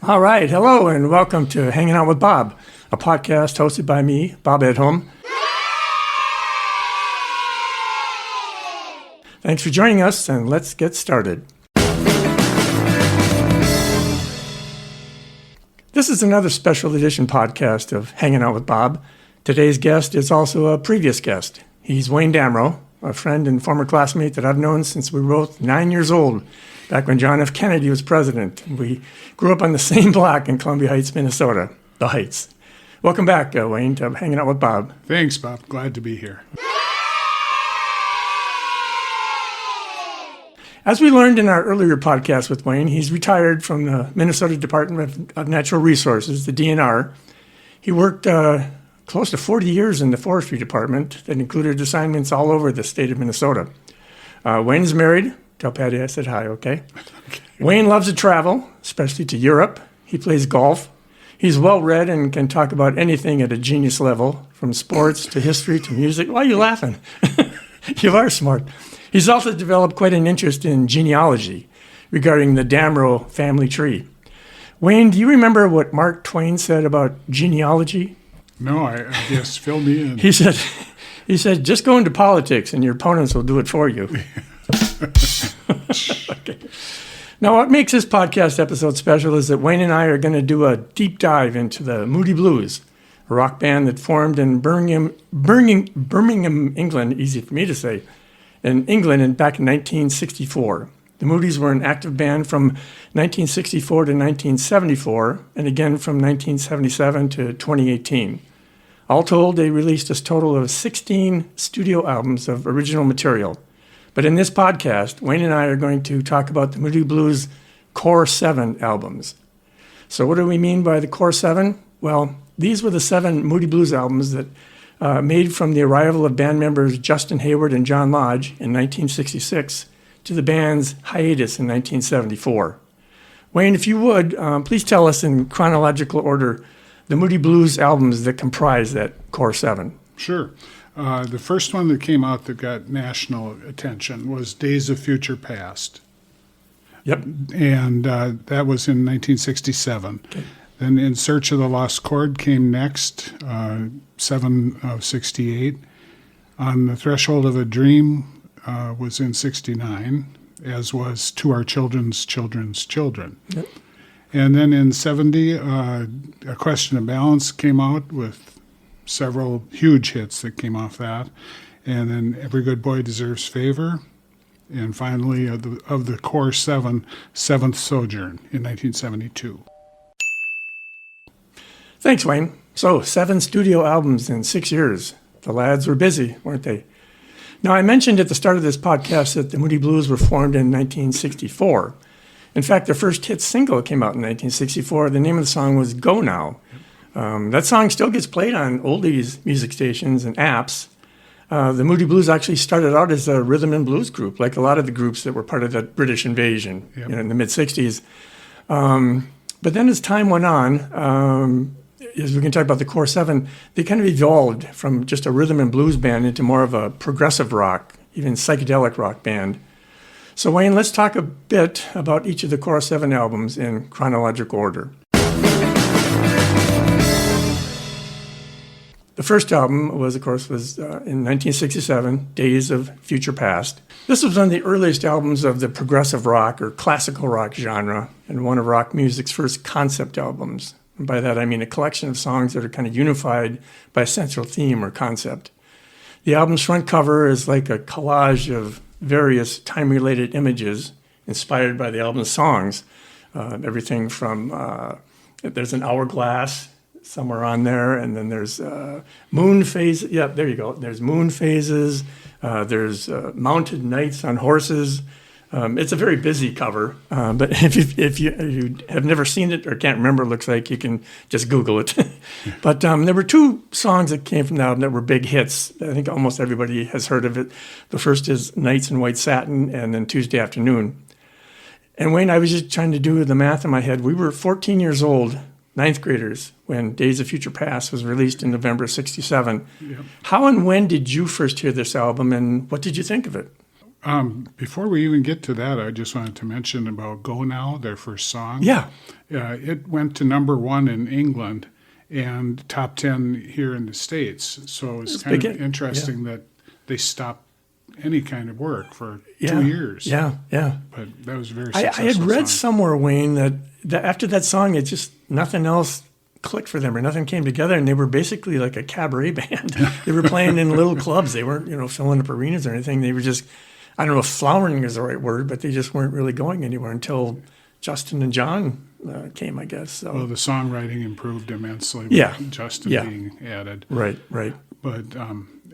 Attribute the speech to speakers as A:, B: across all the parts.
A: All right. Hello and welcome to Hanging Out with Bob, a podcast hosted by me, Bob Edholm. Thanks for joining us, and let's get started. This is another special edition podcast of Hanging Out with Bob. Today's guest is also a previous guest. He's Wayne Damrow, a friend and former classmate that I've known since we were both 9 years old, back when John F. Kennedy was president. We grew up on the same block in Columbia Heights, Minnesota, the Heights. Welcome back, Wayne, to Hanging Out with Bob.
B: Thanks, Bob. Glad to be here.
A: As we learned in our earlier podcast with Wayne, he's retired from the Minnesota Department of Natural Resources, the DNR. He worked close to 40 years in the forestry department that included assignments all over the state of Minnesota. Wayne is married. Tell Patty I said hi, okay? Wayne loves to travel, especially to Europe. He plays golf. He's well-read and can talk about anything at a genius level, from sports to history to music. Why are you laughing? You are smart. He's also developed quite an interest in genealogy regarding the Damrow family tree. Wayne, do you remember what Mark Twain said about genealogy?
B: No, I guess fill me in.
A: He said, just go into politics and your opponents will do it for you. Okay. Now, what makes this podcast episode special is that Wayne and I are going to do a deep dive into the Moody Blues, a rock band that formed in Birmingham, England, easy for me to say, in England back in 1964. The Moody's were an active band from 1964 to 1974, and again from 1977 to 2018. All told, they released a total of 16 studio albums of original material. But in this podcast, Wayne and I are going to talk about the Moody Blues Core 7 albums. So what do we mean by the Core 7? Well, these were the 7 Moody Blues albums that made from the arrival of band members Justin Hayward and John Lodge in 1966 to the band's hiatus in 1974. Wayne, if you would, please tell us in chronological order the Moody Blues albums that comprise that Core 7.
B: Sure. The first one that came out that got national attention was Days of Future Past.
A: Yep.
B: And that was in 1967. Okay. Then In Search of the Lost Chord came next, 7 of 68. On the Threshold of a Dream was in 69, as was To Our Children's Children's Children.
A: Yep.
B: And then in 70, A Question of Balance came out with several huge hits that came off that. And then Every Good Boy Deserves Favor. And finally, of the Core 7, Seventh Sojourn in 1972.
A: Thanks, Wayne. So, 7 studio albums in 6 years. The lads were busy, weren't they? Now, I mentioned at the start of this podcast that the Moody Blues were formed in 1964. In fact, their first hit single came out in 1964. The name of the song was Go Now. That song still gets played on oldies music stations and apps. The Moody Blues actually started out as a rhythm and blues group, like a lot of the groups that were part of that British invasion in the mid-'60s. But then as time went on, as we can talk about the Core 7, they kind of evolved from just a rhythm and blues band into more of a progressive rock, even psychedelic rock band. So Wayne, let's talk a bit about each of the Core 7 albums in chronological order. The first album was in 1967, Days of Future Past. This was one of the earliest albums of the progressive rock or classical rock genre, and one of rock music's first concept albums. And by that I mean a collection of songs that are kind of unified by a central theme or concept. The album's front cover is like a collage of various time-related images inspired by the album's songs. Everything from, there's an hourglass somewhere on there, and then there's moon phases. Yeah, there you go. There's moon phases. There's mounted knights on horses. It's a very busy cover, but if you have never seen it or can't remember, it looks like you can just Google it. But there were 2 songs that came from the album that were big hits. I think almost everybody has heard of it. The first is Nights in White Satin, and then Tuesday Afternoon. And Wayne, I was just trying to do the math in my head. We were 14 years old, 9th graders, when Days of Future Past was released in November '67. Yep. How and when did you first hear this album, and what did you think of it?
B: Before we even get to that, I just wanted to mention about Go Now, their first song.
A: Yeah.
B: It went to #1 in England and top 10 here in the States. So it's kind
A: big
B: of
A: hit.
B: interesting that they stopped any kind of work for
A: Yeah.
B: 2 years.
A: Yeah. Yeah.
B: But that was a very
A: I
B: successful
A: had read
B: song.
A: somewhere, Wayne, that after that song, it just nothing else clicked for them or nothing came together, and they were basically like a cabaret band. They were playing in little clubs. They weren't, filling up arenas or anything. They were just, I don't know if flowering is the right word, but they just weren't really going anywhere until Justin and John came, I guess. So
B: Well, the songwriting improved immensely with
A: Yeah.
B: Justin
A: Yeah.
B: being added.
A: right.
B: But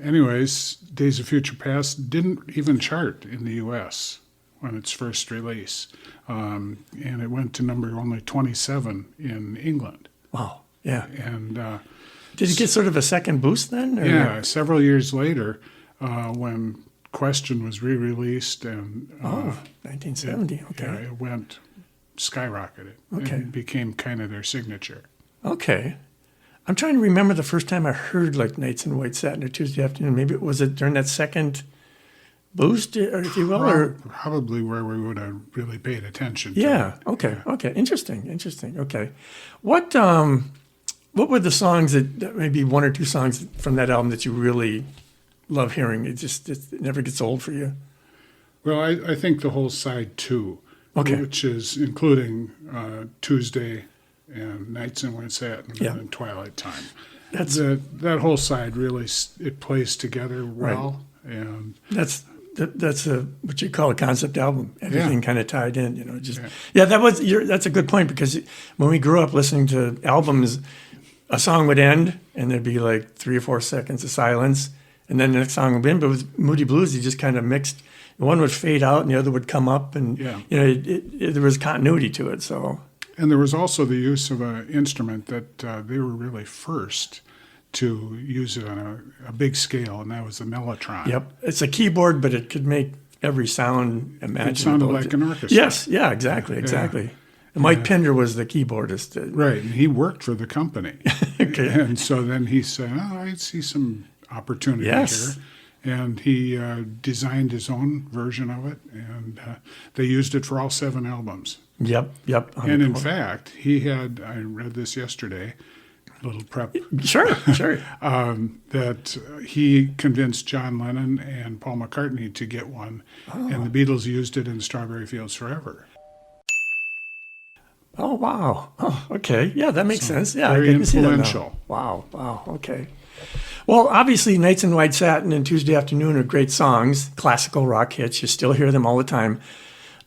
B: anyways, Days of Future Past didn't even chart in the U.S. when its first release. And it went to number only 27 in England.
A: Wow. Yeah.
B: And
A: Did it get sort of a second boost then? Or?
B: yeah, several years later, when Question was re-released and
A: 1970. Okay.
B: it went skyrocketed.
A: Okay.
B: And became kind of their signature.
A: Okay. I'm trying to remember the first time I heard like Nights in White Satin or Tuesday Afternoon. Maybe was it during that second boost, or if you will, or
B: Probably where we would have really paid attention to
A: yeah.
B: it.
A: Okay. Okay. Interesting. Okay. What were the songs that maybe one or two songs from that album that you really love hearing? It never gets old for you.
B: Well, I think the whole side 2,
A: Okay.
B: which is including Tuesday and Nights in White Satin
A: Yeah.
B: and Twilight Time.
A: That's
B: That whole side really, it plays together well. And
A: That's what you call a concept album. Everything kind of tied in,
B: Yeah.
A: That's a good point, because when we grew up listening to albums, a song would end and there'd be like 3 or 4 seconds of silence, and then the next song would begin. But with Moody Blues, you just kind of mixed. One would fade out and the other would come up, and
B: Yeah.
A: there was continuity to it. So
B: there was also the use of an instrument that they were really first to use it on a big scale, and that was the mellotron.
A: yep, it's a keyboard, but it could make every sound imaginable.
B: It sounded like an orchestra.
A: Yes, yeah, exactly. And Mike Pinder was the keyboardist.
B: Right, and he worked for the company.
A: Okay.
B: And so then he said, I see some opportunity
A: Yes.
B: here. And he designed his own version of it, and they used it for all 7 albums.
A: Yep.
B: And in fact, he had, I read this yesterday, a little prep,
A: Sure.
B: that he convinced John Lennon and Paul McCartney to get one, and the Beatles used it in Strawberry Fields Forever.
A: Oh, wow. Oh, okay. Yeah, that makes sense. Yeah,
B: very
A: I can see that now.
B: influential.
A: Wow. Okay. Well, obviously, Nights in White Satin and Tuesday Afternoon are great songs, classical rock hits. You still hear them all the time.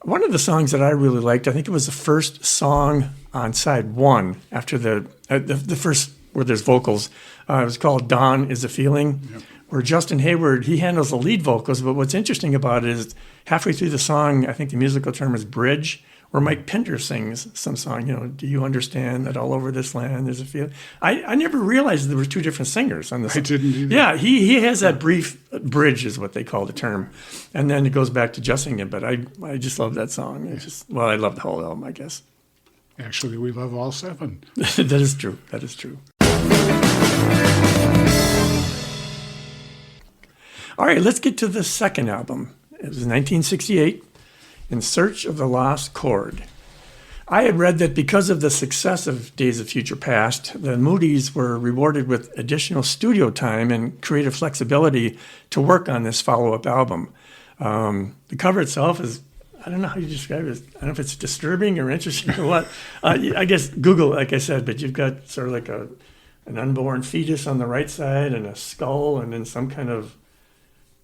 A: One of the songs that I really liked, I think it was the first song on side 1 after the first where there's vocals. It was called Dawn is a Feeling, where Justin Hayward, he handles the lead vocals. But what's interesting about it is halfway through the song, I think the musical term is bridge, where Mike Pinder sings some song, do you understand that all over this land there's a feeling? I never realized there were 2 different singers on this.
B: I didn't either.
A: Yeah, he has that brief bridge is what they call the term. And then it goes back to just singing it. But I just love that song. I love the whole album, I guess.
B: Actually, we love all 7.
A: That is true. All right, let's get to the second album. It was 1968, In Search of the Lost Chord. I had read that because of the success of Days of Future Past, the Moody's were rewarded with additional studio time and creative flexibility to work on this follow-up album. The cover itself is, I don't know how you describe it. I don't know if it's disturbing or interesting or what. I guess Google, like I said, but you've got sort of like an unborn fetus on the right side and a skull and then some kind of,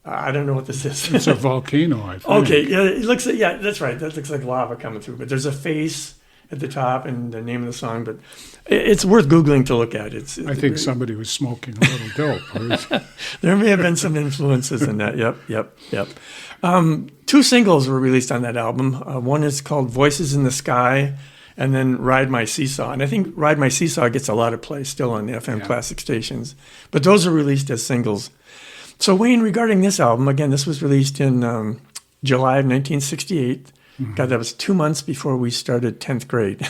A: I don't know what this is.
B: It's a volcano, I think.
A: Okay, yeah, it looks. Yeah, that's right. That looks like lava coming through. But there's a face at the top and the name of the song. But it's worth Googling to look at.
B: I think somebody was smoking a little dope.
A: There may have been some influences in that. Yep. 2 singles were released on that album. One is called Voices in the Sky, and then Ride My Seesaw. And I think Ride My Seesaw gets a lot of play still on the FM classic stations. But those are released as singles. So, Wayne, regarding this album, again, this was released in July of 1968. Mm-hmm. God, that was 2 months before we started 10th grade.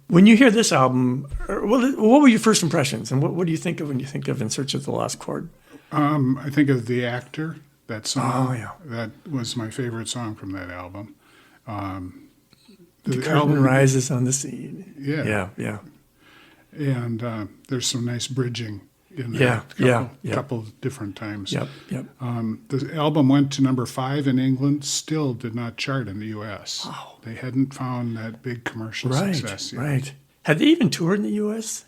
A: When you hear this album, what were your first impressions? And what do you think of when you think of In Search of the Lost Chord?
B: I think of the actor that song.
A: Oh, yeah.
B: That was my favorite song from that album.
A: The curtain rises on the scene.
B: Yeah.
A: Yeah.
B: And there's some nice bridging in
A: Yeah,
B: there.
A: yeah.
B: Couple different times.
A: Yep.
B: The album went to number 5 in England, still did not chart in the U.S.
A: Wow.
B: They hadn't found that big commercial success yet.
A: Right. Had they even toured in the U.S.?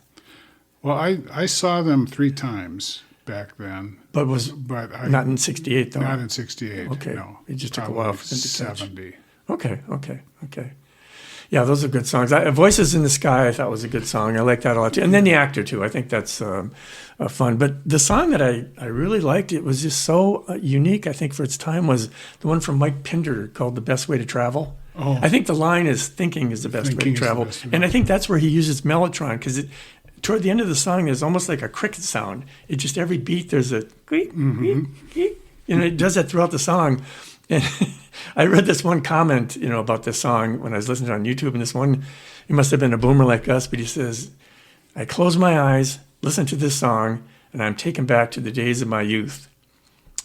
B: Well, I saw them 3 times back then,
A: But
B: but
A: not in '68 though.
B: not in '68.
A: Okay.
B: No,
A: It just took a
B: probably
A: while for them to catch.
B: '70.
A: Okay. Yeah, those are good songs. Voices in the Sky, I thought was a good song. I like that a lot too. And then The Actor too. I think that's fun. But the song that I really liked, it was just so unique, I think, for its time, was the one from Mike Pinder called The Best Way to Travel.
B: Oh.
A: I think the line is thinking is the best way
B: Thinking
A: to
B: is the
A: travel.
B: best way.
A: And I think that's where he uses Mellotron, because toward the end of the song, there's almost like a cricket sound. It just, every beat, there's a queek, queek, queek. It does that throughout the song. And I read this one comment, about this song when I was listening to it on YouTube, and this one, he must have been a boomer like us, but he says, I close my eyes, listen to this song, and I'm taken back to the days of my youth.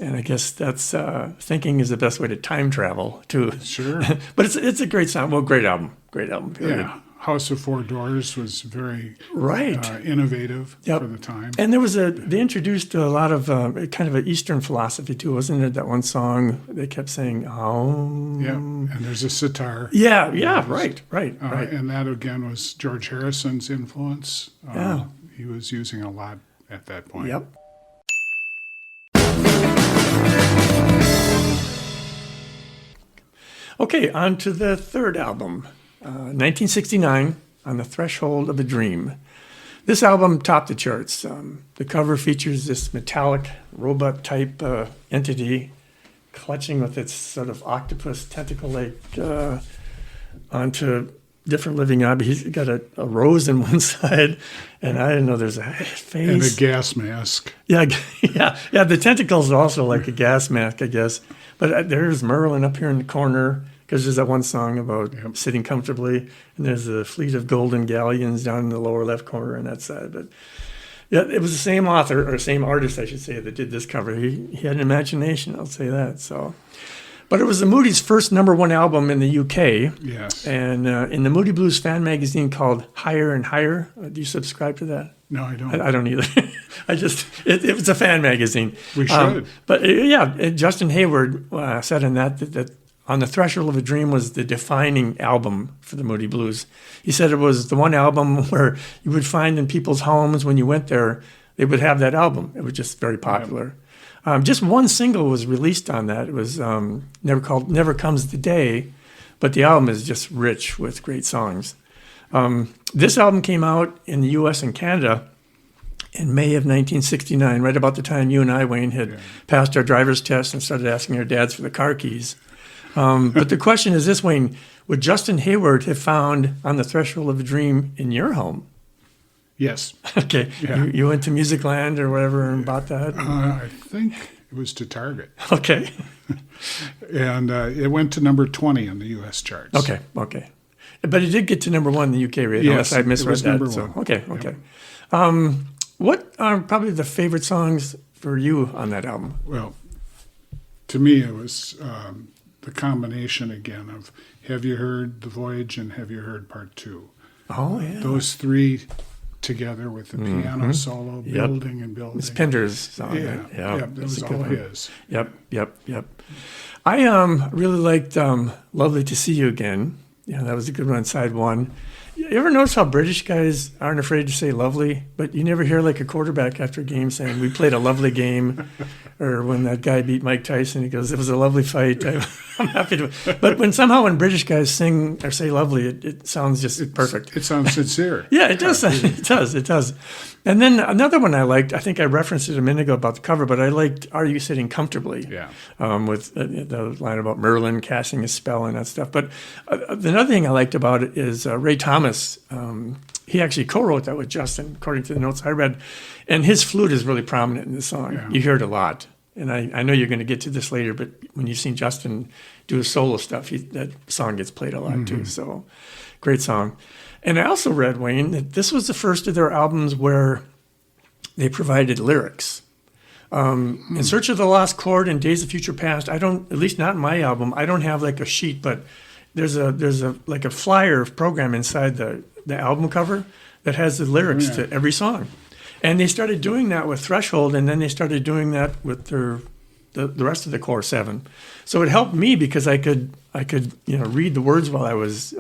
A: And I guess that's thinking is the best way to time travel too.
B: Sure.
A: But it's a great song. Well, great album. Period.
B: Yeah. House of Four Doors was very
A: Right.
B: Innovative
A: Yep.
B: for the time.
A: And there was they introduced a lot of kind of an Eastern philosophy too, wasn't it? That one song they kept saying, "Oh."
B: Yeah, and there's a sitar.
A: Yeah. Right.
B: And that again was George Harrison's influence.
A: Yeah.
B: He was using a lot at that point.
A: Yep. Okay, on to the third album, 1969, On the Threshold of a Dream. This album topped the charts. The cover features this metallic robot-type entity clutching with its sort of octopus tentacle-like onto different living objects. He's got a rose in one side, and I didn't know there's a face.
B: And a gas mask.
A: Yeah. The tentacles are also like a gas mask, I guess. But there's Merlin up here in the corner, because there's that one song about sitting comfortably, and there's a fleet of golden galleons down in the lower left corner on that side. But yeah, it was the same author, or same artist, I should say, that did this cover. He had an imagination, I'll say that. So, but it was the Moody's first #1 album in the UK.
B: Yes.
A: And in the Moody Blues fan magazine called Higher and Higher. Do you subscribe to that?
B: No, I don't.
A: I don't either. It was a fan magazine.
B: We should.
A: Justin Hayward said in that On the Threshold of a Dream was the defining album for the Moody Blues. He said it was the one album where you would find in people's homes when you went there, they would have that album. It was just very popular. Just one single was released on that. It was Never Comes the Day, but the album is just rich with great songs. This album came out in the U.S. and Canada in May of 1969, right about the time you and I, Wayne, had passed our driver's test and started asking our dads for the car keys. But the question is this, Wayne, would Justin Hayward have found On the Threshold of a Dream in your home?
B: Yes.
A: Okay.
B: Yeah.
A: You went to Musicland or whatever and bought that?
B: I think it was to Target.
A: Okay.
B: And it went to number 20 in the U.S. charts.
A: Okay. But it did get to #1 in the UK radio,
B: Yes,
A: unless I misread
B: it was
A: that.
B: number
A: So,
B: one.
A: okay. What are probably the favorite songs for you on that album?
B: Well, to me, it was the combination again of Have You Heard The Voyage and Have You Heard Part 2.
A: Oh, yeah.
B: Those three together with the piano solo,
A: Yep.
B: building and building.
A: It's Pinder's song.
B: Yeah,
A: right?
B: yeah, that
A: that's
B: was
A: a good
B: all
A: one.
B: his.
A: Yep. I really liked Lovely to See You Again. Yeah, that was a good one, side one. You ever notice how British guys aren't afraid to say lovely, but you never hear like a quarterback after a game saying, we played a lovely game, or when that guy beat Mike Tyson, he goes, it was a lovely fight. I'm happy to. But when British guys sing or say lovely, it sounds just perfect.
B: It sounds sincere.
A: Yeah, it does. It does. And then another one I liked, I think I referenced it a minute ago about the cover, but I liked Are You Sitting Comfortably?
B: Yeah.
A: With the line about Merlin casting a spell and that stuff. But another thing I liked about it is Ray Thomas. He actually co-wrote that with Justin, according to the notes I read. And his flute is really prominent in the song.
B: Yeah.
A: You hear it a lot. And I know you're going to get to this later, but when you've seen Justin do his solo stuff, that song gets played a lot too. So great song. And I also read, Wayne, that this was the first of their albums where they provided lyrics. In Search of the Lost Chord and Days of Future Past, I don't, at least not in my album, I don't have like a sheet, but there's a like a flyer program inside the album cover that has the lyrics to every song. And they started doing that with Threshold, and then they started doing that with the rest of the core 7. So it helped me because I could read the words while I was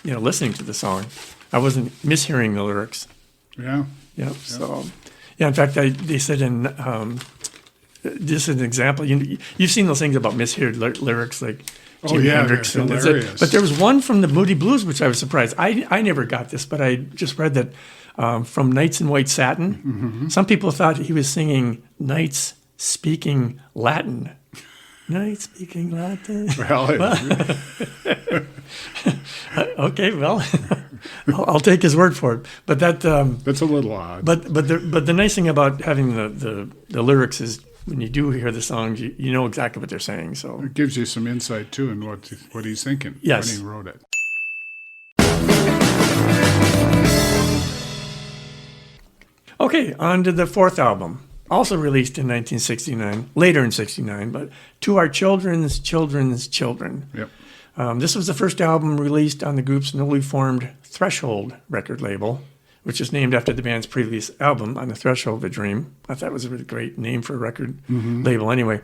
A: listening to the song. I wasn't mishearing the lyrics.
B: Yeah.
A: Yep. So, in fact, they said in this is an example. You've seen those things about misheard lyrics, like Jimi Hendrix.
B: They're hilarious.
A: But there was one from the Moody Blues, which I was surprised. I never got this, but I just read that from Nights in White Satin.
B: Mm-hmm.
A: Some people thought he was singing Nights Speaking Latin. Nights Speaking Latin. Okay, well, I'll take his word for it. But that's
B: a little odd.
A: But the nice thing about having the lyrics is when you do hear the songs, you know exactly what they're saying. So
B: It gives you some insight too in what he's thinking
A: Yes.
B: when he wrote it.
A: Okay, on to the 4th album, also released in 1969, later in 69, but To Our Children's Children's Children.
B: Yep.
A: This was the first album released on the group's newly formed Threshold record label, which is named after the band's previous album, On the Threshold of a Dream. I thought it was a really great name for a record label anyway.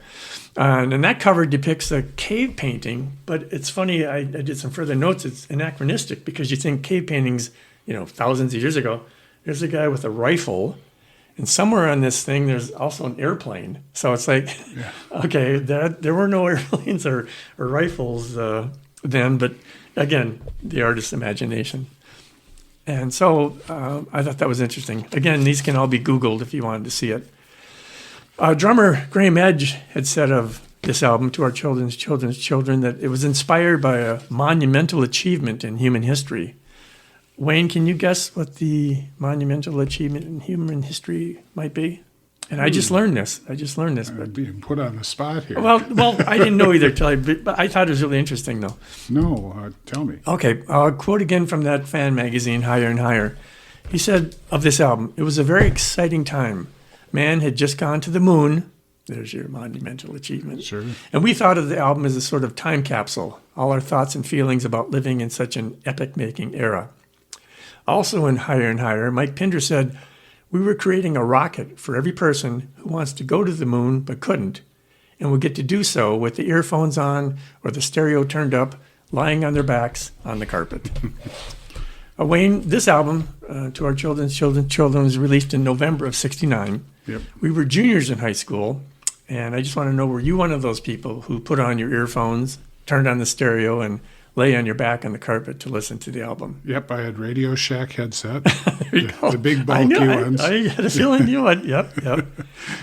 A: And that cover depicts a cave painting, but it's funny, I did some further notes. It's anachronistic because you think cave paintings, thousands of years ago, there's a guy with a rifle, and somewhere on this thing, there's also an airplane. So it's like, okay, there were no airplanes or rifles then, but again, the artist's imagination. And so I thought that was interesting. Again, these can all be Googled if you wanted to see it. Drummer Graham Edge had said of this album, To Our Children's Children's Children, that it was inspired by a monumental achievement in human history. Wayne, can you guess what the monumental achievement in human history might be? And I just learned this.
B: I'm being put on the spot here.
A: Well, I didn't know either but I thought it was really interesting, though.
B: No, tell me.
A: Okay, I'll quote again from that fan magazine, Higher and Higher. He said of this album, "It was a very exciting time. Man had just gone to the moon." There's your monumental achievement.
B: Sure.
A: And we thought of the album as a sort of time capsule, all our thoughts and feelings about living in such an epic-making era. Also in Higher and Higher, Mike Pinder said, "We were creating a rocket for every person who wants to go to the moon but couldn't, and would get to do so with the earphones on or the stereo turned up, lying on their backs on the carpet." Wayne, this album, To Our Children's Children, was released in November of 69.
B: Yep.
A: We were juniors in high school, and I just want to know, were you one of those people who put on your earphones, turned on the stereo, and lay on your back on the carpet to listen to the album?
B: Yep, I had Radio Shack headset,
A: There you go.
B: the big
A: I
B: bulky
A: knew,
B: ones,
A: I had a feeling you would. Yep.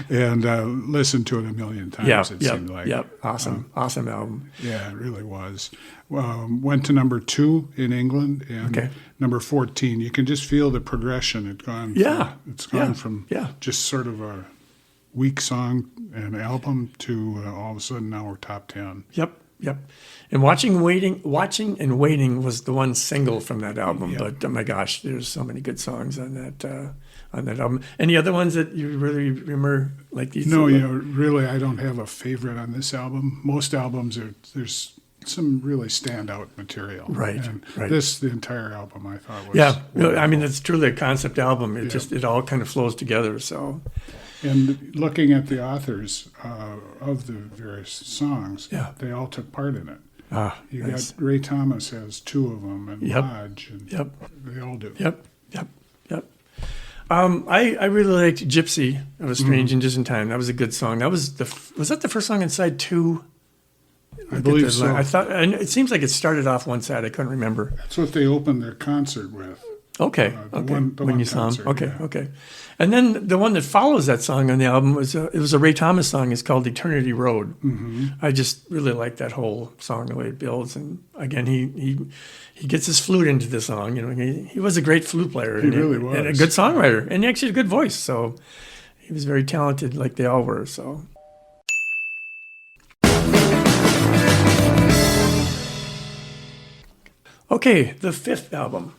B: and listened to it a million times, seemed like.
A: Awesome album.
B: Yeah, it really was. Went to number 2 in England and number 14. You can just feel the progression. It's gone from just sort of a weak song and album to all of a sudden now we're top 10.
A: Yep. And Watching and Waiting was the one single from that album. But oh my gosh, there's so many good songs on that album. Any other ones that you really remember like these?
B: No, really, I don't have a favorite on this album. Most albums there's some really standout material.
A: Right.
B: The entire album I thought was
A: wonderful. I mean, it's truly a concept album. It all kind of flows together. So.
B: And looking at the authors of the various songs, they all took part in it. You got Ray Thomas has 2 of them, and Lodge, and they all do.
A: Yep. I really liked Gypsy of a Strange and Distant Time. That was a good song. That was that the first song inside 2?
B: I believe so.
A: I thought, and it seems like it started off one side. I couldn't remember.
B: That's what they opened their concert with.
A: Okay.
B: When
A: you saw
B: concert,
A: him. Okay. And then the one that follows that song on the album was it was a Ray Thomas song. It's called Eternity Road. Mm-hmm. I just really like that whole song, the way it builds. And again, he gets his flute into the song. He was a great flute player.
B: He really was.
A: And a good songwriter. And actually a good voice. So he was very talented like they all were. So. Okay, the 5th album.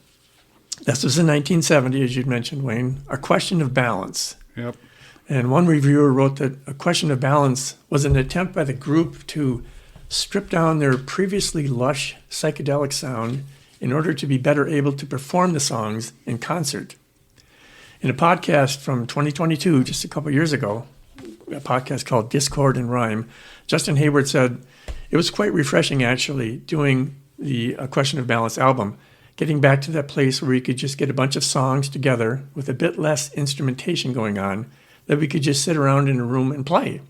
A: This was in 1970, as you'd mentioned, Wayne. A Question of Balance.
B: Yep.
A: And one reviewer wrote that A Question of Balance was an attempt by the group to strip down their previously lush psychedelic sound in order to be better able to perform the songs in concert. In a podcast from 2022, just a couple years ago, a podcast called Discord and Rhyme, Justin Hayward said, "It was quite refreshing, actually, doing the A Question of Balance album, getting back to that place where we could just get a bunch of songs together with a bit less instrumentation going on, that we could just sit around in a room and play."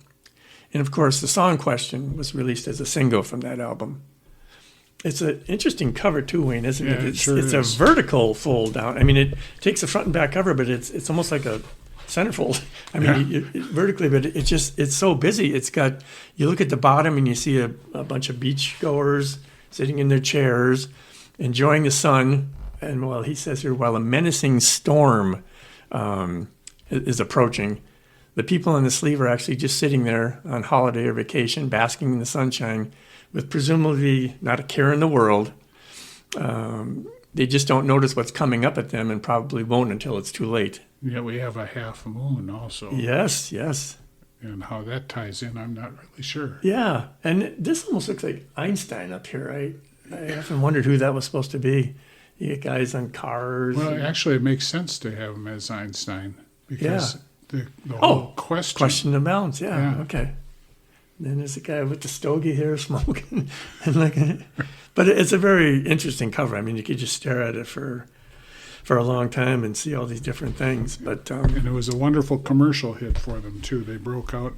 A: And of course, the song Question was released as a single from that album. It's an interesting cover too, Wayne, isn't it?
B: Yeah,
A: It's,
B: it sure
A: it's
B: is.
A: a vertical fold down. I mean, it takes the front and back cover, but it's almost like a centerfold. I mean, vertically, but it's so busy. It's got, you look at the bottom and you see a bunch of beach goers sitting in their chairs, enjoying the sun. And well, he says here, while a menacing storm is approaching, the people on the sleeve are actually just sitting there on holiday or vacation, basking in the sunshine, with presumably not a care in the world. They just don't notice what's coming up at them and probably won't until it's too late.
B: Yeah, we have a half moon also.
A: Yes.
B: And how that ties in, I'm not really sure.
A: Yeah. And this almost looks like Einstein up here. I often wondered who that was supposed to be. You get guys on cars.
B: Well, actually, it makes sense to have him as Einstein because the whole question.
A: Question of balance. Yeah.
B: Yeah.
A: Okay. Then there's a guy with the stogie here smoking. But it's a very interesting cover. I mean, you could just stare at it for a long time and see all these different things. But
B: And it was a wonderful commercial hit for them, too. They broke out.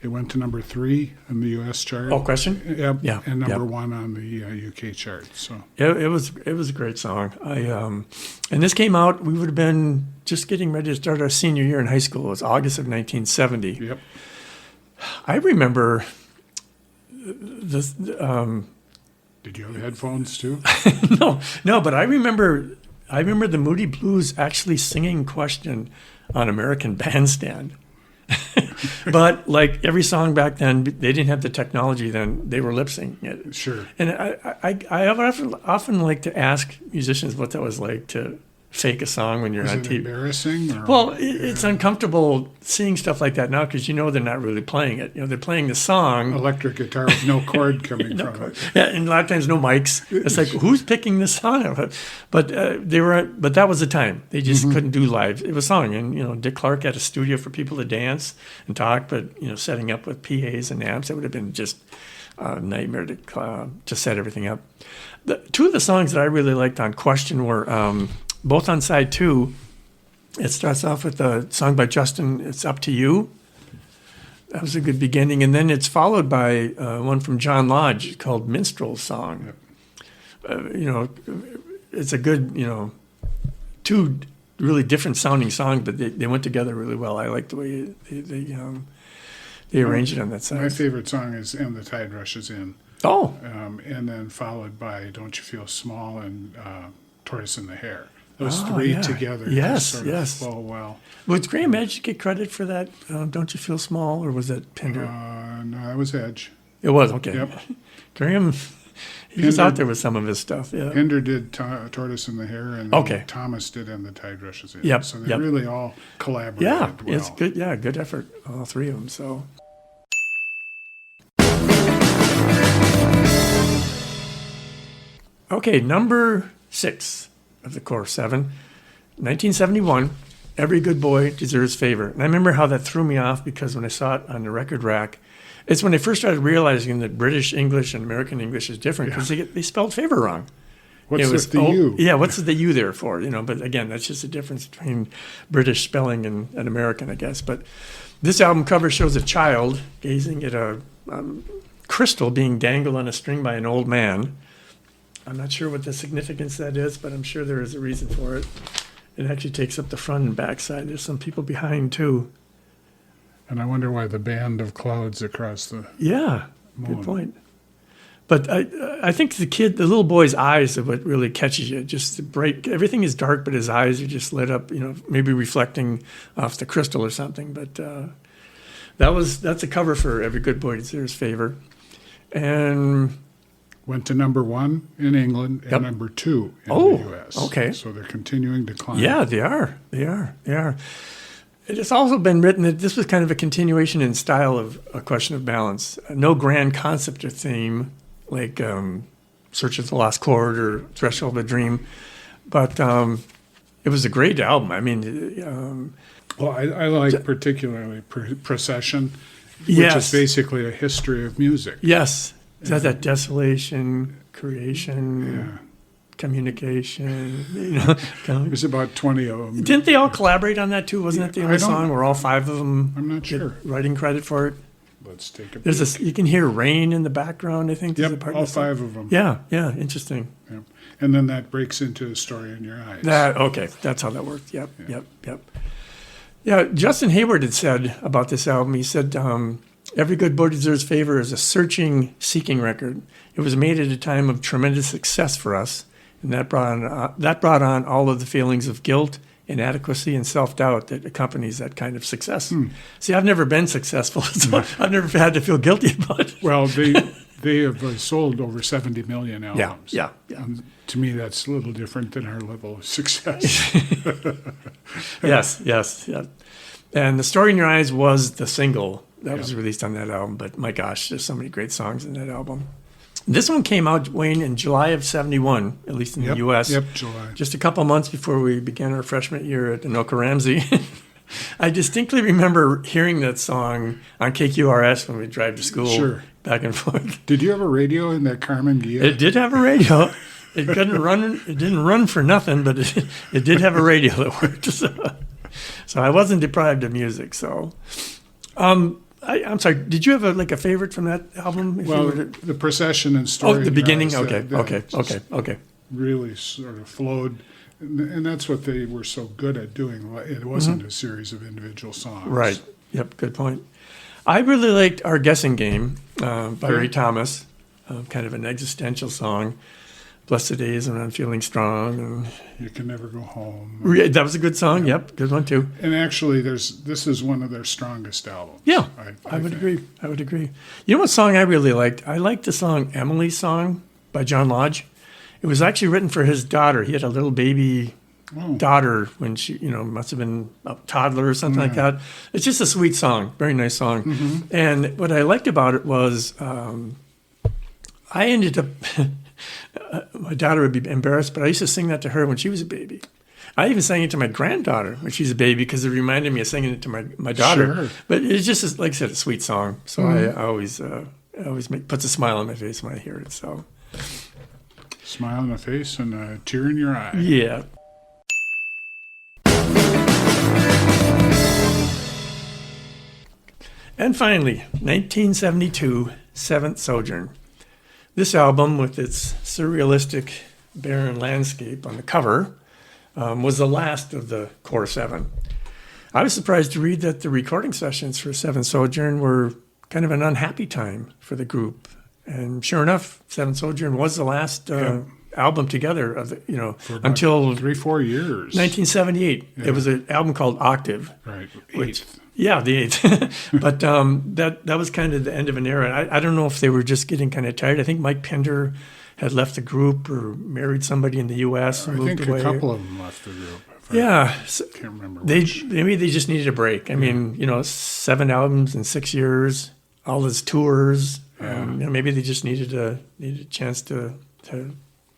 B: It went to number 3 in the U.S. chart.
A: Question?
B: Yep.
A: Yeah,
B: And number
A: yep.
B: 1 on the U.K. chart. So
A: it was a great song. And this came out, we would have been just getting ready to start our senior year in high school. It was August of 1970.
B: Yep.
A: I remember this.
B: Did you have headphones, too?
A: No, but I remember the Moody Blues actually singing Question on American Bandstand. But like every song back then, they didn't have the technology then. They were lip syncing it.
B: Sure.
A: And I often like to ask musicians what that was like to fake a song when you're
B: Was
A: on
B: it
A: TV.
B: embarrassing? Or,
A: Well, it's uncomfortable seeing stuff like that now because you know they're not really playing it. You know, they're playing the song.
B: electric guitar with no cord coming from it.
A: Yeah, and a lot of times no mics. It's like, who's picking this song up? But but that was the time. They just couldn't do live. It was song, and you know, Dick Clark had a studio for people to dance and talk. But you know, setting up with PAs and amps, it would have been just a nightmare to set everything up. Two of the songs that I really liked on Question were both on side 2. It starts off with a song by Justin, "It's Up to You." That was a good beginning. And then it's followed by one from John Lodge called "Minstrel's Song." You know, it's a good, you know, two really different sounding songs, but they went together really well. I like the way they arranged it on that
B: My
A: side.
B: favorite song is "And the Tide Rushes In,"
A: Oh,
B: and then followed by "Don't You Feel Small" and "Tortoise in the Hare." Those
A: Oh,
B: three
A: yeah.
B: together
A: Yes,
B: just sort
A: yes.
B: of flow well.
A: was Graham Edge get credit for that? "Don't You Feel Small," or was that Pender?
B: No, that was Edge.
A: It was, okay.
B: Yep.
A: Graham, he was
B: Pender-
A: out there with some of his stuff. Yeah.
B: Pender did "Tortoise in the Hare," and
A: Okay.
B: Thomas did "And the Tide Rushes In."
A: Yep,
B: So they
A: yep.
B: really all collaborated
A: Yeah,
B: well.
A: it's good. Yeah, good effort, all three of them. So, okay, number 6 of the core 7, 1971. "Every Good Boy Deserves Favor." And I remember how that threw me off because when I saw it on the record rack, it's when I first started realizing that British English and American English is different because they spelled favor wrong.
B: What's
A: It was,
B: with the U?
A: Yeah, what's the U there for? You know, but again, that's just a difference between British spelling and American, I guess. But this album cover shows a child gazing at a crystal being dangled on a string by an old man. I'm not sure what the significance that is, but I'm sure there is a reason for it. It actually takes up the front and back side. There's some people behind too.
B: And I wonder why the band of clouds across the
A: Yeah, good
B: moon.
A: point. But I think the little boy's eyes are what really catches you. Just the bright, everything is dark, but his eyes are just lit up. You know, maybe reflecting off the crystal or something. But that's a cover for "Every Good Boy Deserves Favor," and
B: Went to number 1 in England and
A: Yep.
B: number 2 in
A: Oh,
B: the U.S.
A: okay.
B: So they're continuing to climb.
A: yeah, they are. It has also been written that this was kind of a continuation in style of A Question of Balance. No grand concept or theme like Search of the Lost Chord or Threshold of a Dream, but it was a great album. I mean,
B: Well, I like particularly Procession, which
A: yes.
B: is basically a history of music.
A: Yes. Is that desolation, creation,
B: Yeah.
A: communication, you know?
B: There's about 20 of them.
A: Didn't they all collaborate on that too? Wasn't that the
B: I
A: only
B: don't-
A: song where all five of them
B: I'm not
A: get
B: sure.
A: writing credit for it?
B: Let's take a
A: There's
B: peek.
A: you can hear rain in the background, I think. There's a
B: Yep,
A: part
B: all
A: of the song.
B: 5 of them.
A: Yeah, interesting.
B: Yep. And then that breaks into A Story in Your Eyes.
A: Okay, that's how that worked. Yep. Yeah, Justin Hayward had said about this album, he said, every good boy deserves favor is a searching, seeking record. It was made at a time of tremendous success for us, and that brought on all of the feelings of guilt, inadequacy, and self-doubt that accompanies that kind of success. See, I've never been successful, so I've never had to feel guilty about it.
B: Well, they have sold over 70 million albums.
A: Yeah.
B: To me, that's a little different than our level of success.
A: Yes. And The Story in Your Eyes was the single that was
B: Yeah.
A: released on that album. But my gosh, there's so many great songs in that album. This one came out, Wayne, in July of 71, at least in the U.S.
B: Yep, July.
A: Just a couple months before we began our freshman year at Anoka Ramsey. I distinctly remember hearing that song on KQRS when we drive to school
B: Sure.
A: back and forth.
B: Did you have a radio in that Carmen Gia?
A: It did have a radio. It couldn't run. It didn't run for nothing, but it did have a radio that worked. So I wasn't deprived of music. So, I'm sorry. Did you have a favorite from that album? If you
B: Well,
A: were to-
B: the Procession and Story.
A: the
B: in Your
A: beginning.
B: Eyes,
A: Okay.
B: that just
A: Okay.
B: Really sort of flowed. And that's what they were so good at doing. It wasn't a series of individual songs.
A: Mm-hmm. Right. Yep. Good point. I really liked Our Guessing Game by Ray Thomas. Kind of an existential song. Blessed days when I'm feeling strong. And
B: You Can Never Go Home.
A: that was a good song. Yep. Good one too.
B: And actually, this is one of their strongest albums.
A: Yeah,
B: I
A: I would
B: think.
A: agree. You know what song I really liked? I liked the song Emily's Song by John Lodge. It was actually written for his daughter. He had a little baby
B: Oh.
A: daughter when she, must have been a toddler or something like that. It's just a sweet song, very nice song.
B: Mm-hmm.
A: And what I liked about it was I ended up, my daughter would be embarrassed, but I used to sing that to her when she was a baby. I even sang it to my granddaughter when she's a baby because it reminded me of singing it to my daughter.
B: Sure.
A: But it's just, like I said, a sweet song. So I always puts a smile on my face when I hear it. So
B: Smile on the face and a tear in your eye.
A: yeah. And finally, 1972, Seventh Sojourn. This album, with its surrealistic barren landscape on the cover, was the last of the core 7. I was surprised to read that the recording sessions for Seventh Sojourn were kind of an unhappy time for the group. And sure enough, Seventh Sojourn was the last album together of until
B: 3-4 years.
A: 1978. It was an album called Octave.
B: Right.
A: Which-
B: Eighth.
A: Yeah, the 8th. But that was kind of the end of an era. I don't know if they were just getting kind of tired. I think Mike Pinder had left the group or married somebody in the U.S. and
B: I
A: moved
B: think
A: away.
B: a couple of them left the group.
A: Yeah, so
B: I can't remember which.
A: maybe they just needed a break. I mean, 7 albums in 6 years, all his tours. Maybe they just needed a chance to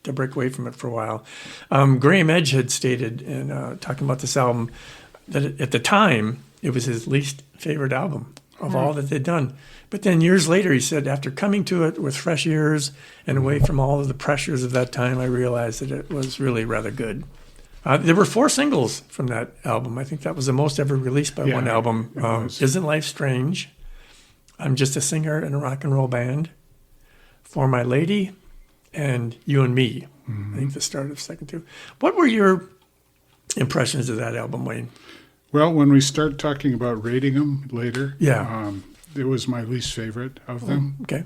A: break away from it for a while. Graham Edge had stated in talking about this album that at the time it was his least favorite album of all that they'd done. But then years later, he said, after coming to it with fresh ears and away from all of the pressures of that time, I realized that it was really rather good. There were 4 singles from that album. I think that was the most ever released by one album.
B: it was.
A: Isn't Life Strange? I'm Just a Singer in a Rock and Roll Band. For My Lady, and You and Me. I think the start of second 2. What were your impressions of that album, Wayne?
B: Well, when we start talking about rating them later,
A: Yeah.
B: it was my least favorite of them.
A: Okay.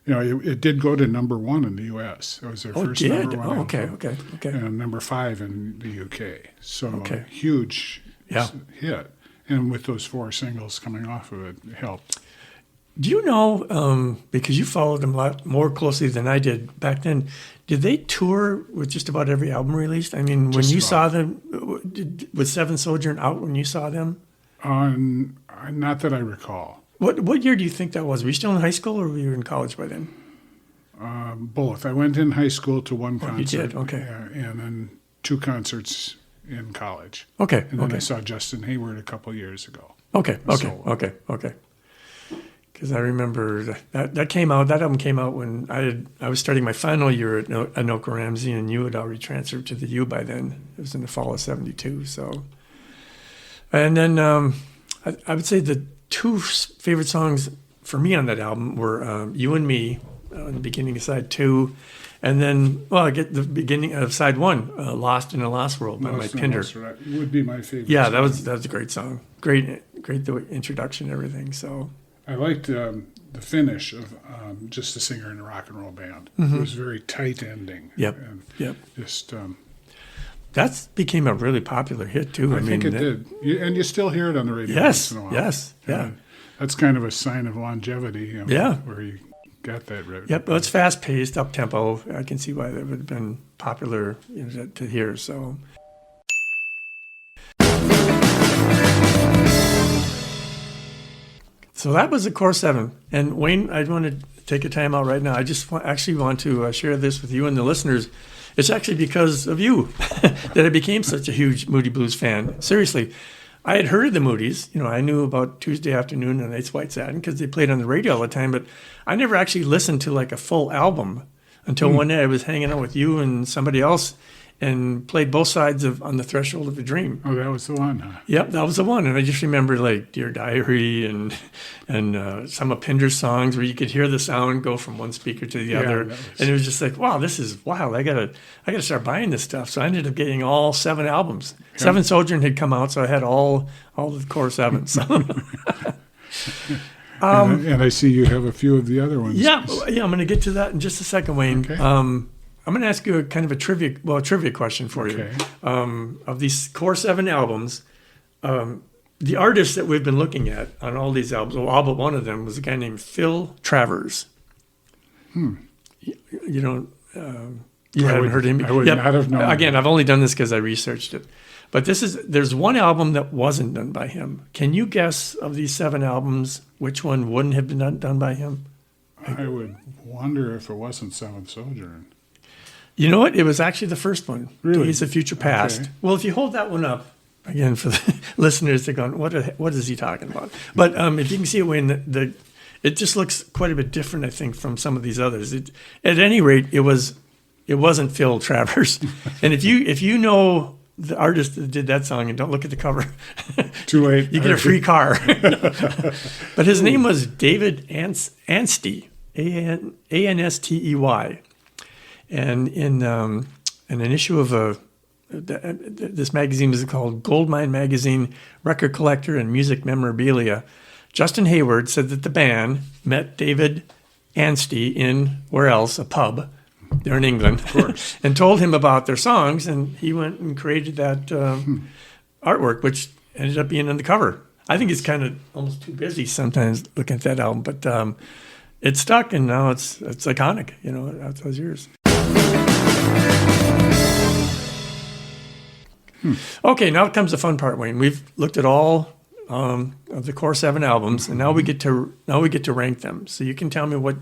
B: It did go to number 1 in the U.S. It was their first number 1
A: Oh, okay.
B: album. And number 5 in the U.K. So huge
A: Yeah.
B: hit. And with those 4 singles coming off of it, it helped.
A: Do you know, because you followed them a lot more closely than I did back then, did they tour with just about every album released? I mean, when
B: Just
A: you
B: about.
A: saw them, was Seven Sojourn out when you saw them?
B: Not that I recall.
A: What year do you think that was? Were you still in high school or were you in college by then?
B: Both. I went in high school to one
A: you
B: concert.
A: did? Okay.
B: Yeah, and then 2 concerts in college.
A: Okay,
B: And then I
A: okay,
B: saw Justin Hayward a couple years ago.
A: okay. Because I remember that came out. That album came out when I was starting my final year at Anoka Ramsey, and you had already transferred to the U by then. It was in the fall of '72. So, and then I would say the 2 favorite songs for me on that album were "You and Me," on the beginning of side 2, and then I get the beginning of side 1, "Lost in a Lost World" by Mike Pinder.
B: Would be my favorite.
A: Yeah,
B: song.
A: that was a great song. Great the introduction and everything. So.
B: I liked the finish of Just a Singer in a Rock and Roll Band. It was a very tight ending.
A: Yep.
B: And
A: Yep.
B: just,
A: That became a really popular hit too.
B: I think it did. And you still hear it on the radio
A: Yes,
B: once in a while.
A: yes, yeah.
B: And that's kind of a sign of longevity.
A: Yeah.
B: Where you got that right.
A: Yep. Well, it's fast paced, up tempo. I can see why that would have been popular to hear. So. So that was the Core 7. And Wayne, I want to take a time out right now. I just actually want to share this with you and the listeners. It's actually because of you that I became such a huge Moody Blues fan. Seriously, I had heard of the Moody's. I knew about Tuesday Afternoon and Night's White Satin because they played on the radio all the time, but I never actually listened to like a full album until one day I was hanging out with you and somebody else and played both sides of On the Threshold of a Dream.
B: Oh, that was the one, huh?
A: Yep, that was the one. And I just remember like Dear Diary and some of Pinder's songs where you could hear the sound go from one speaker to the other. And it was just like, wow, this is wild. I gotta start buying this stuff. So I ended up getting all 7 albums. Yeah. Seven Sojourn had come out, so I had all the Core 7. So.
B: And I see you have a few of the other ones.
A: Yeah, I'm going to get to that in just a second, Wayne.
B: Okay.
A: I'm going to ask you a kind of a trivia question for you.
B: Okay.
A: Of these Core 7 albums, the artist that we've been looking at on all these albums, well, all but one of them, was a guy named Phil Travers. You don't, you haven't heard him?
B: I would not have known.
A: Again, I've only done this because I researched it. But there's one album that wasn't done by him. Can you guess of these 7 albums, which one wouldn't have been done by him?
B: I would wonder if it wasn't Seventh Sojourn.
A: You know what? It was actually the first one.
B: Really?
A: Days of Future Past.
B: Okay.
A: Well, if you hold that one up, again, for the listeners, they're going, what is he talking about? But if you can see it, Wayne, it just looks quite a bit different, I think, from some of these others. At any rate, it wasn't Phil Travers. And if you know the artist that did that song and don't look at the cover,
B: too late.
A: You get a free car. But his name was David Anstey, Anstey. And in an issue of this magazine is called Goldmine Magazine, Record Collector and Music Memorabilia, Justin Hayward said that the band met David Anstey in, where else, a pub there in England,
B: of course,
A: and told him about their songs, and he went and created that artwork, which ended up being on the cover. I think it's kind of almost too busy sometimes looking at that album, but it stuck, and now it's iconic. That's those years. Okay, now comes the fun part, Wayne. We've looked at all of the Core 7 albums, and now we get to rank them. So you can tell me what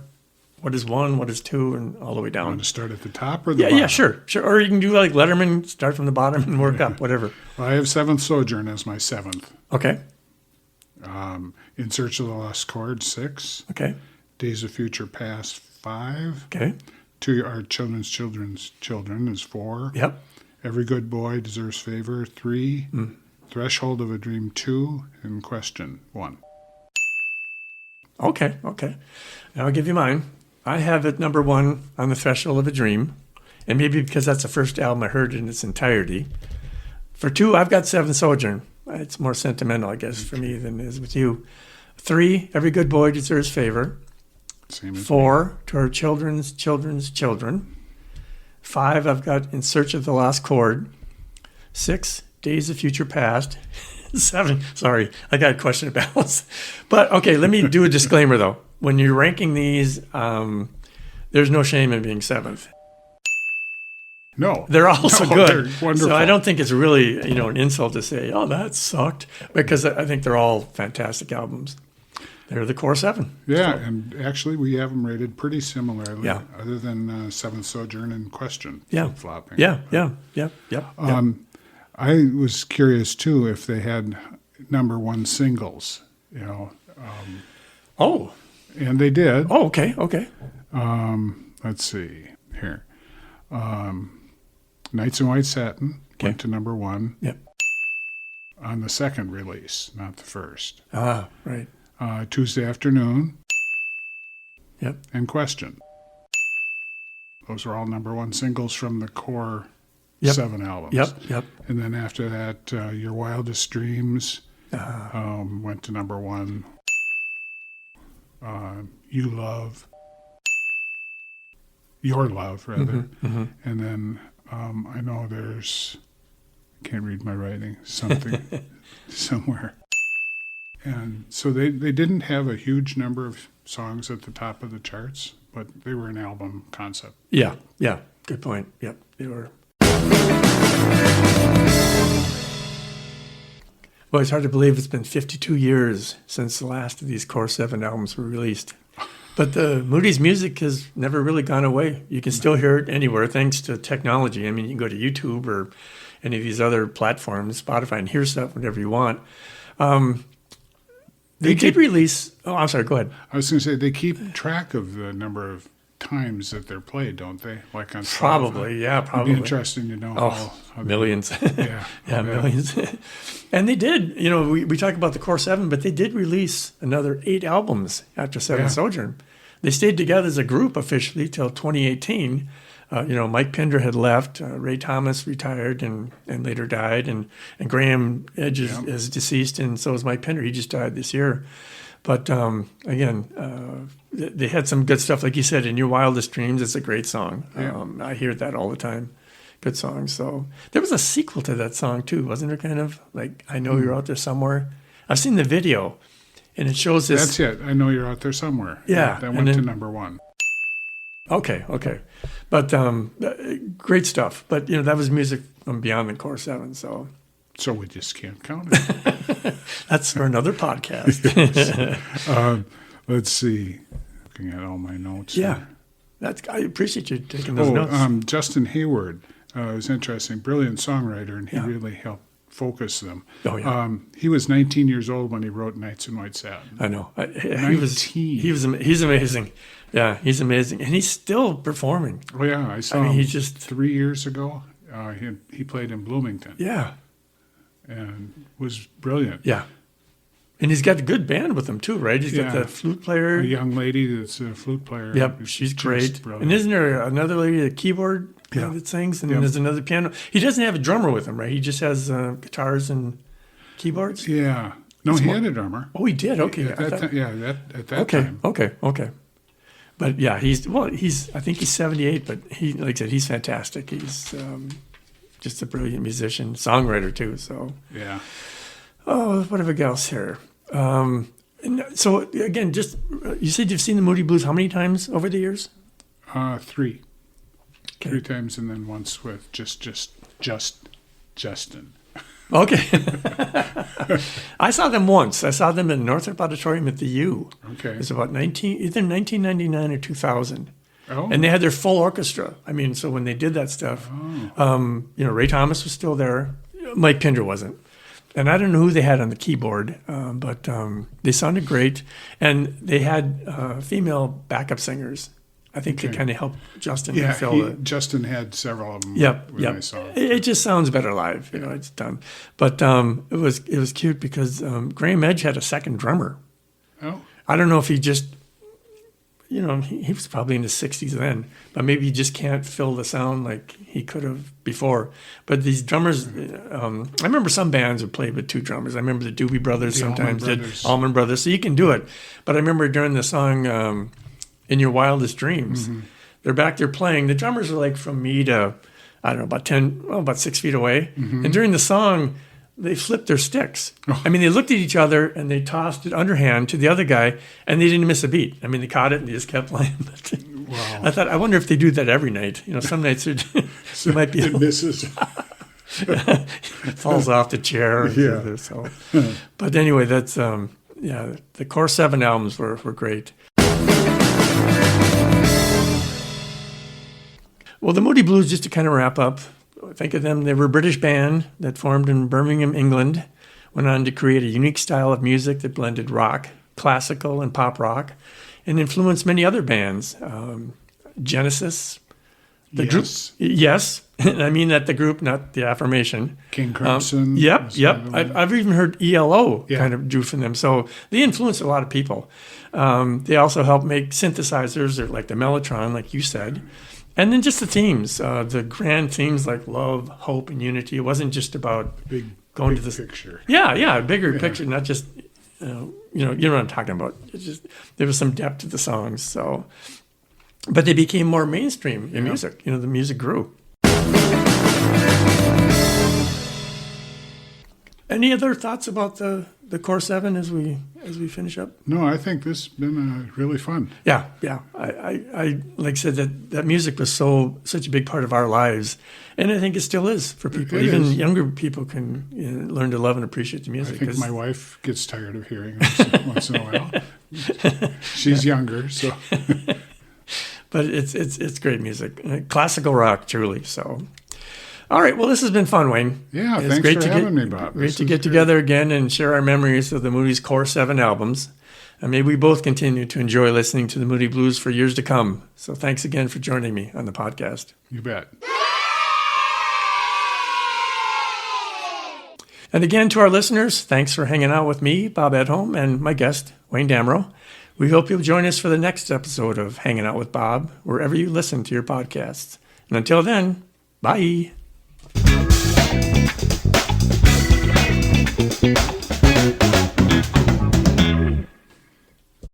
A: is 1, what is 2, and all the way down.
B: Want to start at the top or the bottom?
A: Yeah, sure. Or you can do like Letterman, start from the bottom and work up, whatever.
B: Well, I have Seventh Sojourn as my 7th.
A: Okay.
B: In Search of the Lost Chord, 6.
A: Okay.
B: Days of Future Past, 5.
A: Okay.
B: To Our Children's Children is 4.
A: Yep.
B: Every Good Boy Deserves Favor, 3. Threshold of a Dream, 2. And Question, 1.
A: Okay. Now I'll give you mine. I have it number 1 on the Threshold of a Dream, and maybe because that's the first album I heard in its entirety. For 2, I've got Seven Sojourn. It's more sentimental, I guess, for me than it is with you. 3, Every Good Boy Deserves Favor.
B: Same as
A: 4, To Our Children's Children. 5, I've got In Search of the Lost Chord. 6, Days of Future Past. 7. Sorry, I got a question about balance. But okay, let me do a disclaimer though. When you're ranking these, there's no shame in being 7th.
B: No.
A: They're also
B: No,
A: good.
B: they're wonderful.
A: So I don't think it's really, an insult to say, oh, that sucked, because I think they're all fantastic albums. They're the core 7.
B: Yeah, and actually we have them rated pretty similarly,
A: Yeah.
B: other than Seventh Sojourn and Question
A: Yeah.
B: flip-flopping.
A: Yep.
B: I was curious too if they had number 1 singles,
A: Oh,
B: and they did.
A: okay.
B: Let's see here. Nights in White Satin went to number 1
A: Yep.
B: on the second release, not the first.
A: Ah, right.
B: Tuesday Afternoon
A: Yep.
B: and Question. Those were all number 1 singles from the core
A: Yep.
B: 7 albums.
A: Yep.
B: And then after that, Your Wildest Dreams went to number 1. You Love. Your Love, rather. And then I know there's, I can't read my writing, something somewhere. And so they didn't have a huge number of songs at the top of the charts, but they were an album concept.
A: Yeah. Good point. Yep, they were. Well, it's hard to believe it's been 52 years since the last of these core 7 albums were released. But the Moody's music has never really gone away. You can still hear it anywhere thanks to technology. I mean, you can go to YouTube or any of these other platforms, Spotify, and hear stuff whenever you want. They did release... Oh, I'm sorry, go ahead.
B: I was going to say, they keep track of the number of times that they're played, don't they? Like on Spotify.
A: Probably.
B: It'd be interesting to know how
A: millions.
B: Yeah.
A: Yeah, millions. And they did, we talk about the core 7, but they did release another 8 albums after Seventh Sojourn. They stayed together as a group officially till 2018. Mike Pinder had left, Ray Thomas retired and later died, and Graham Edge is deceased, and so is Mike Pinder. He just died this year. But again, they had some good stuff, like you said, In Your Wildest Dreams. It's a great song.
B: Yeah.
A: I hear that all the time. Good song. So there was a sequel to that song too, wasn't there? Kind of like I Know You're Out There Somewhere. I've seen the video, and it shows this.
B: That's it. I Know You're Out There Somewhere.
A: Yeah,
B: that went to number 1.
A: Okay. But great stuff. But that was music from beyond the core 7. So
B: we just can't count it.
A: that's for another podcast.
B: Let's see. Looking at all my notes.
A: Yeah,
B: here.
A: I appreciate you taking those notes.
B: Justin Hayward was interesting, brilliant songwriter, and he really helped focus them.
A: Oh yeah.
B: He was 19 years old when he wrote Nights in White Satin.
A: I know.
B: 19.
A: He's amazing. Yeah, he's amazing, and he's still performing.
B: Oh yeah, I saw him.
A: He just
B: 3 years ago. He played in Bloomington.
A: Yeah.
B: And was brilliant.
A: Yeah. And he's got a good band with him too, right? He's got that flute player.
B: A young lady that's a flute player.
A: Yep, she's great.
B: Brilliant.
A: And isn't there another lady, a keyboard that sings? And then there's another piano. He doesn't have a drummer with him, right? He just has guitars and keyboards?
B: Yeah. No, he had a drummer.
A: Oh, he did? Okay.
B: At that time.
A: Okay. But yeah, I think he's 78, but like I said, he's fantastic. He's just a brilliant musician, songwriter too. So
B: yeah.
A: Oh, what have I got else here? So again, you said you've seen the Moody Blues how many times over the years?
B: 3.
A: Okay.
B: 3 times, and then once with just Justin.
A: Okay. I saw them once. I saw them in Northrop Auditorium at the U.
B: Okay.
A: It was about either 1999 or 2000.
B: Oh.
A: And they had their full orchestra. I mean, so when they did that stuff, Ray Thomas was still there. Mike Pinder wasn't. And I don't know who they had on the keyboard, but they sounded great. And they had female backup singers. I think they kind of helped Justin fill
B: Justin had several of them.
A: Yep.
B: I saw
A: it just sounds better live. It's done. But it was cute because Graham Edge had a second drummer.
B: Oh.
A: I don't know if he just, he was probably in his 60s then, but maybe he just can't fill the sound like he could have before. But these drummers, I remember some bands would play with 2 drummers. I remember the Doobie Brothers sometimes did, Allman Brothers. So you can do it. But I remember during the song In Your Wildest Dreams, they're back there playing. The drummers are like from me to, I don't know, about 6 feet away. And during the song, they flipped their sticks. I mean, they looked at each other and they tossed it underhand to the other guy, and they didn't miss a beat. I mean, they caught it and they just kept playing.
B: Wow.
A: I thought, I wonder if they do that every night. Some nights it might be
B: It misses.
A: falls off the chair.
B: Yeah.
A: So. But anyway, that's the Core 7 albums were great. Well, the Moody Blues, just to kind of wrap up, think of them, they were a British band that formed in Birmingham, England, went on to create a unique style of music that blended rock, classical, and pop rock, and influenced many other bands. Genesis, the group. Yes. And I mean that the group, not the affirmation.
B: King Crimson.
A: Yep. I've even heard ELO
B: Yeah.
A: kind of drew from them. So they influenced a lot of people. They also helped make synthesizers, or like the Mellotron, like you said. And then just the themes, the grand themes like love, hope, and unity. It wasn't just about going to this
B: picture.
A: Yeah, a bigger picture, not just you know what I'm talking about. It's just there was some depth to the songs. So, but they became more mainstream in music. The music grew. Any other thoughts about the Core 7 as we finish up?
B: No, I think this has been really fun.
A: Yeah. I like I said, that music was such a big part of our lives, and I think it still is for people. Even younger people can learn to love and appreciate the music.
B: I think my wife gets tired of hearing it once in a while. She's younger, so.
A: But it's great music, classical rock, truly. So. All right. Well, this has been fun, Wayne.
B: Yeah,
A: it's
B: thanks
A: great
B: for
A: to
B: having me, Bob.
A: Great to get together again and share our memories of the Moody's Core 7 albums. And may we both continue to enjoy listening to the Moody Blues for years to come. So thanks again for joining me on the podcast.
B: You bet.
A: And again, to our listeners, thanks for hanging out with me, Bob Edholm, and my guest, Wayne Damrow. We hope you'll join us for the next episode of Hanging Out with Bob, wherever you listen to your podcasts. And until then, bye.